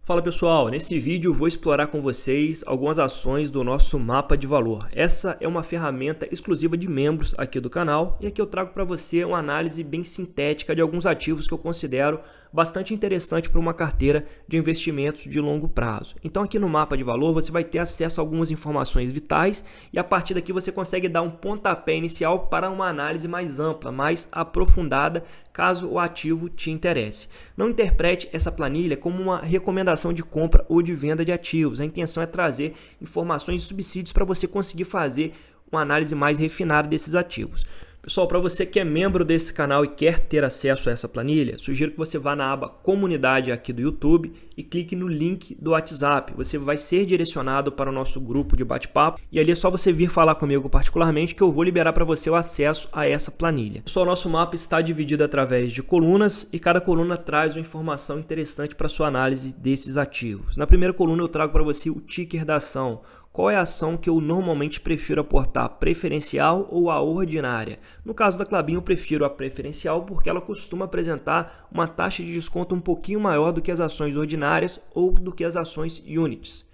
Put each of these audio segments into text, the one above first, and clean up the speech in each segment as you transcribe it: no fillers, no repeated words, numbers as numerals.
Fala pessoal, nesse vídeo eu vou explorar com vocês algumas ações do nosso mapa de valor. Essa é uma ferramenta exclusiva de membros aqui do canal e aqui eu trago para você uma análise bem sintética de alguns ativos que eu considero bastante interessante para uma carteira de investimentos de longo prazo. Então aqui no mapa de valor você vai ter acesso a algumas informações vitais e a partir daqui você consegue dar um pontapé inicial para uma análise mais ampla, mais aprofundada, caso o ativo te interesse. Não interprete essa planilha como uma recomendação de compra ou de venda de ativos. A intenção é trazer informações e subsídios para você conseguir fazer uma análise mais refinada desses ativos. Pessoal, para você que é membro desse canal e quer ter acesso a essa planilha, sugiro que você vá na aba Comunidade aqui do YouTube e clique no link do WhatsApp. Você vai ser direcionado para o nosso grupo de bate-papo e ali é só você vir falar comigo particularmente que eu vou liberar para você o acesso a essa planilha. Pessoal, nosso mapa está dividido através de colunas e cada coluna traz uma informação interessante para a sua análise desses ativos. Na primeira coluna eu trago para você o ticker da ação. Qual é a ação que eu normalmente prefiro aportar, preferencial ou a ordinária? No caso da Klabin eu prefiro a preferencial porque ela costuma apresentar uma taxa de desconto um pouquinho maior do que as ações ordinárias ou do que as ações units.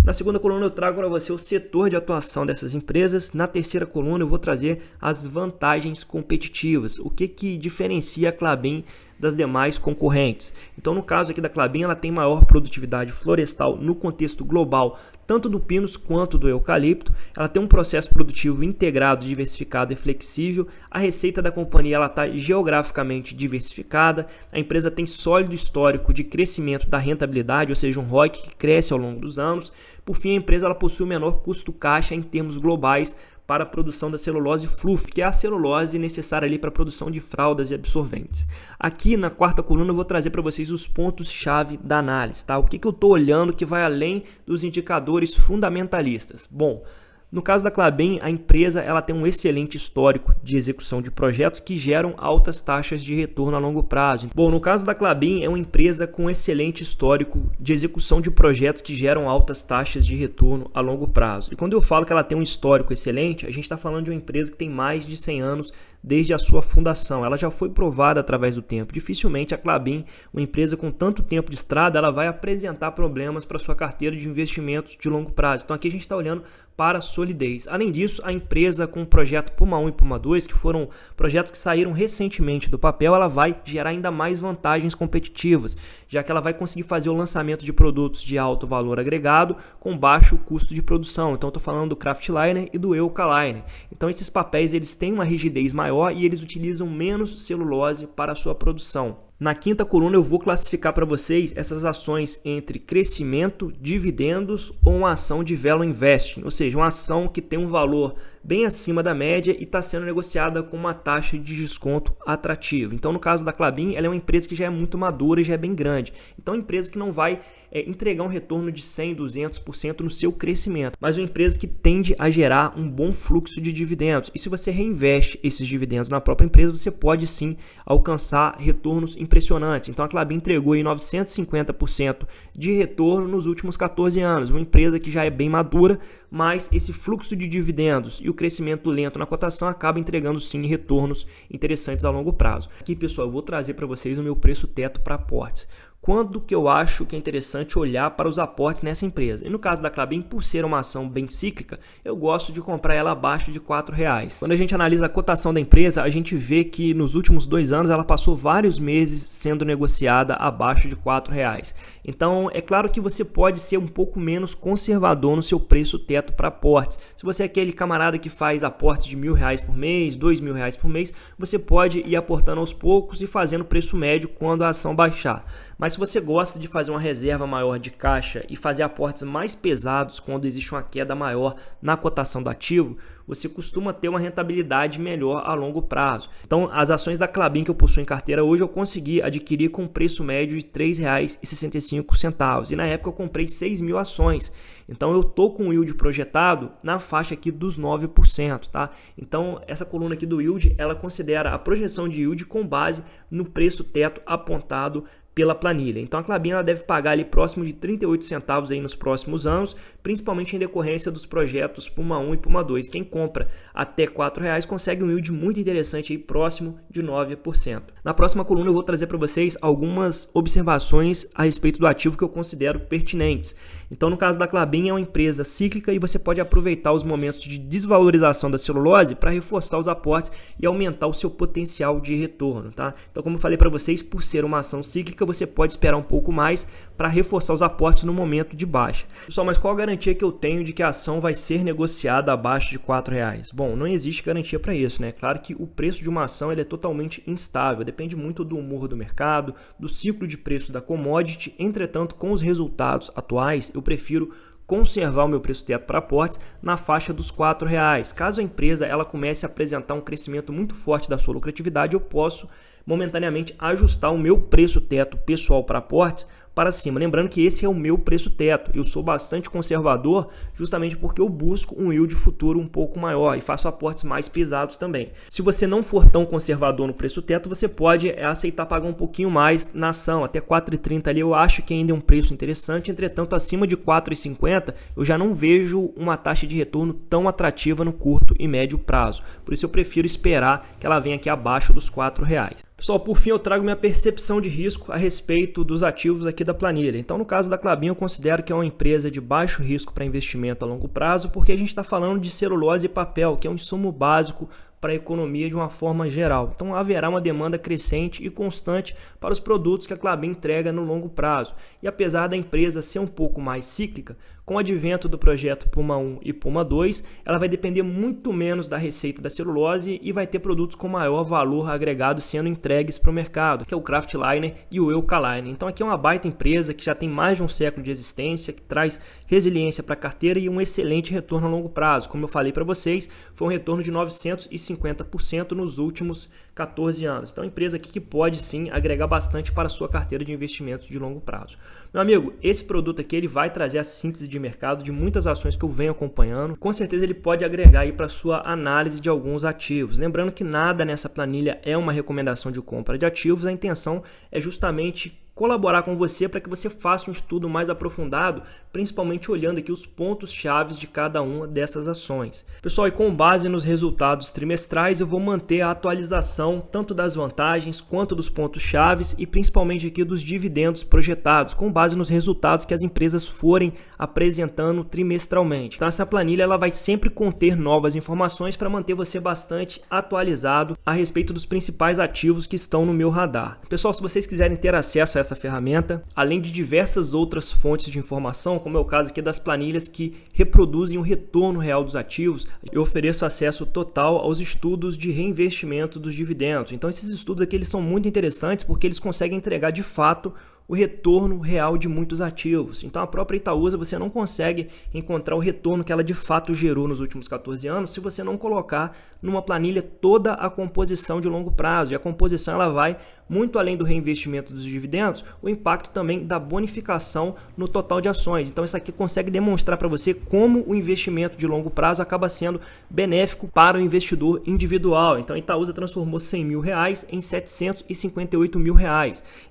Na segunda coluna eu trago para você o setor de atuação dessas empresas. Na terceira coluna eu vou trazer as vantagens competitivas. O que diferencia a Klabin das demais concorrentes. Então, no caso aqui da Klabin, ela tem maior produtividade florestal no contexto global, tanto do pinus quanto do eucalipto. Ela tem um processo produtivo integrado, diversificado e flexível. A receita da companhia está geograficamente diversificada. A empresa tem sólido histórico de crescimento da rentabilidade, ou seja, um ROIC que cresce ao longo dos anos. Por fim, a empresa ela possui o menor custo caixa em termos globais para a produção da celulose fluff, que é a celulose necessária ali para a produção de fraldas e absorventes. Aqui na quarta coluna eu vou trazer para vocês os pontos-chave da análise, tá? O que eu estou olhando que vai além dos indicadores fundamentalistas. Bom, no caso da Klabin, a empresa ela tem um excelente histórico de execução de projetos que geram altas taxas de retorno a longo prazo. Bom, no caso da Klabin, é uma empresa com excelente histórico de execução de projetos que geram altas taxas de retorno a longo prazo. E quando eu falo que ela tem um histórico excelente, a gente está falando de uma empresa que tem mais de 100 anos desde a sua fundação. Ela já foi provada através do tempo. Dificilmente a Klabin, uma empresa com tanto tempo de estrada, ela vai apresentar problemas para sua carteira de investimentos de longo prazo. Então aqui a gente está olhando para a solidez. Além disso, a empresa com o projeto Puma 1 e Puma 2, que foram projetos que saíram recentemente do papel, ela vai gerar ainda mais vantagens competitivas, já que ela vai conseguir fazer o lançamento de produtos de alto valor agregado com baixo custo de produção. Então estou falando do Kraftliner e do Eucaliner. Então esses papéis eles têm uma rigidez maior e eles utilizam menos celulose para a sua produção. Na quinta coluna eu vou classificar para vocês essas ações entre crescimento, dividendos ou uma ação de value investing, ou seja, uma ação que tem um valor bem acima da média e está sendo negociada com uma taxa de desconto atrativa. Então no caso da Klabin, ela é uma empresa que já é muito madura e já é bem grande. Então é uma empresa que não vai entregar um retorno de 100%, 200% no seu crescimento, mas uma empresa que tende a gerar um bom fluxo de dividendos. E se você reinveste esses dividendos na própria empresa, você pode sim alcançar retornos impressionantes. Então a Klabin entregou aí 950% de retorno nos últimos 14 anos. Uma empresa que já é bem madura, mas esse fluxo de dividendos e o crescimento lento na cotação acaba entregando sim retornos interessantes a longo prazo. Aqui, pessoal, eu vou trazer para vocês o meu preço teto para aportes. Quando que eu acho que é interessante olhar para os aportes nessa empresa? E no caso da Klabin, por ser uma ação bem cíclica, eu gosto de comprar ela abaixo de R$4. Quando a gente analisa a cotação da empresa, a gente vê que nos últimos 2 anos ela passou vários meses sendo negociada abaixo de R$4. Então, é claro que você pode ser um pouco menos conservador no seu preço teto para aportes. Se você é aquele camarada que faz aportes de R$1.000 por mês, R$2.000 por mês, você pode ir aportando aos poucos e fazendo preço médio quando a ação baixar. Mas se você gosta de fazer uma reserva maior de caixa e fazer aportes mais pesados quando existe uma queda maior na cotação do ativo, você costuma ter uma rentabilidade melhor a longo prazo. Então, as ações da Klabin que eu possuo em carteira hoje, eu consegui adquirir com um preço médio de R$3,65. E na época eu comprei 6.000 ações. Então, eu estou com o yield projetado na faixa aqui dos 9%. Tá? Então, essa coluna aqui do yield, ela considera a projeção de yield com base no preço teto apontado pela planilha. Então a Klabin ela deve pagar ali próximo de 38 centavos aí nos próximos anos, principalmente em decorrência dos projetos Puma 1 e Puma 2. Quem compra até R$4 consegue um yield muito interessante aí, próximo de 9%. Na próxima coluna eu vou trazer para vocês algumas observações a respeito do ativo que eu considero pertinentes. Então no caso da Klabin é uma empresa cíclica e você pode aproveitar os momentos de desvalorização da celulose para reforçar os aportes e aumentar o seu potencial de retorno, tá? Então como eu falei para vocês, por ser uma ação cíclica, você pode esperar um pouco mais para reforçar os aportes no momento de baixa. Pessoal, mas qual a garantia que eu tenho de que a ação vai ser negociada abaixo de R$4? Bom, não existe garantia para isso, né? Claro que o preço de uma ação ele é totalmente instável, depende muito do humor do mercado, do ciclo de preço da commodity. Entretanto, com os resultados atuais, eu prefiro conservar o meu preço teto para aportes na faixa dos R$4. Caso a empresa ela comece a apresentar um crescimento muito forte da sua lucratividade, eu posso momentaneamente ajustar o meu preço teto pessoal para aportes para cima. Lembrando que esse é o meu preço teto. Eu sou bastante conservador justamente porque eu busco um yield futuro um pouco maior e faço aportes mais pesados também. Se você não for tão conservador no preço teto, você pode aceitar pagar um pouquinho mais na ação. Até R$4,30 ali eu acho que ainda é um preço interessante. Entretanto, acima de R$4,50 eu já não vejo uma taxa de retorno tão atrativa no curto e médio prazo. Por isso eu prefiro esperar que ela venha aqui abaixo dos R$4. Pessoal, por fim eu trago minha percepção de risco a respeito dos ativos aqui da planilha. Então no caso da Klabin eu considero que é uma empresa de baixo risco para investimento a longo prazo, porque a gente está falando de celulose e papel, que é um insumo básico para a economia de uma forma geral. Então haverá uma demanda crescente e constante para os produtos que a Klabin entrega no longo prazo. E apesar da empresa ser um pouco mais cíclica, com o advento do projeto Puma 1 e Puma 2, ela vai depender muito menos da receita da celulose e vai ter produtos com maior valor agregado sendo entregues para o mercado, que é o Kraftliner e o Eukaliner. Então aqui é uma baita empresa que já tem mais de um século de existência, que traz resiliência para a carteira e um excelente retorno a longo prazo. Como eu falei para vocês, foi um retorno de 950% nos últimos 14 anos. Então, é uma empresa aqui que pode sim agregar bastante para a sua carteira de investimentos de longo prazo. Meu amigo, esse produto aqui ele vai trazer a síntese de mercado de muitas ações que eu venho acompanhando. Com certeza ele pode agregar aí para a sua análise de alguns ativos. Lembrando que nada nessa planilha é uma recomendação de compra de ativos, a intenção é justamente colaborar com você para que você faça um estudo mais aprofundado, principalmente olhando aqui os pontos chaves de cada uma dessas ações. Pessoal, e com base nos resultados trimestrais, eu vou manter a atualização tanto das vantagens quanto dos pontos chaves e principalmente aqui dos dividendos projetados, com base nos resultados que as empresas forem apresentando trimestralmente. Então essa planilha ela vai sempre conter novas informações para manter você bastante atualizado a respeito dos principais ativos que estão no meu radar. Pessoal, se vocês quiserem ter acesso a essa ferramenta, além de diversas outras fontes de informação, como é o caso aqui das planilhas que reproduzem o retorno real dos ativos, eu ofereço acesso total aos estudos de reinvestimento dos dividendos. Então esses estudos aqui eles são muito interessantes porque eles conseguem entregar de fato o retorno real de muitos ativos. Então a própria Itaúsa você não consegue encontrar o retorno que ela de fato gerou nos últimos 14 anos se você não colocar numa planilha toda a composição de longo prazo. E a composição ela vai muito além do reinvestimento dos dividendos, o impacto também da bonificação no total de ações. Então isso aqui consegue demonstrar para você como o investimento de longo prazo acaba sendo benéfico para o investidor individual. Então a Itaúsa transformou R$100 mil em R$758 mil.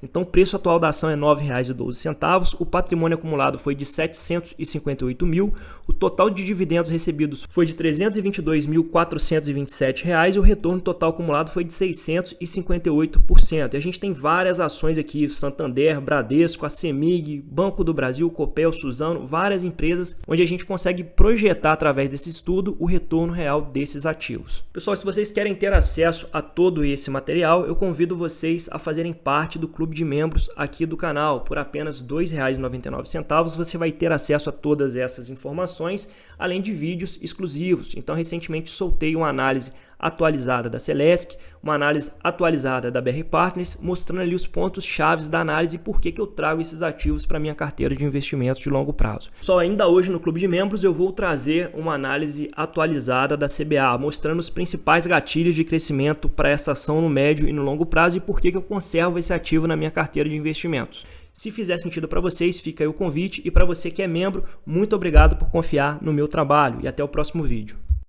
Então o preço atual da ação é R$ 9,12, o patrimônio acumulado foi de 758 mil, o total de dividendos recebidos foi de R$ 322.427 e o retorno total acumulado foi de 658%. E a gente tem várias ações aqui, Santander, Bradesco, a CEMIG, Banco do Brasil, Copel, Suzano, várias empresas onde a gente consegue projetar através desse estudo o retorno real desses ativos. Pessoal, se vocês querem ter acesso a todo esse material, eu convido vocês a fazerem parte do clube de membros aqui do canal. Por apenas R$ 2,99 você vai ter acesso a todas essas informações, além de vídeos exclusivos. Então recentemente soltei uma análise atualizada da Celesc, uma análise atualizada da BR Partners, mostrando ali os pontos chaves da análise e por que eu trago esses ativos para minha carteira de investimentos de longo prazo. Só ainda hoje no clube de membros eu vou trazer uma análise atualizada da CBA, mostrando os principais gatilhos de crescimento para essa ação no médio e no longo prazo e por que eu conservo esse ativo na minha carteira de investimentos. Se fizer sentido para vocês, fica aí o convite, e para você que é membro, muito obrigado por confiar no meu trabalho e até o próximo vídeo.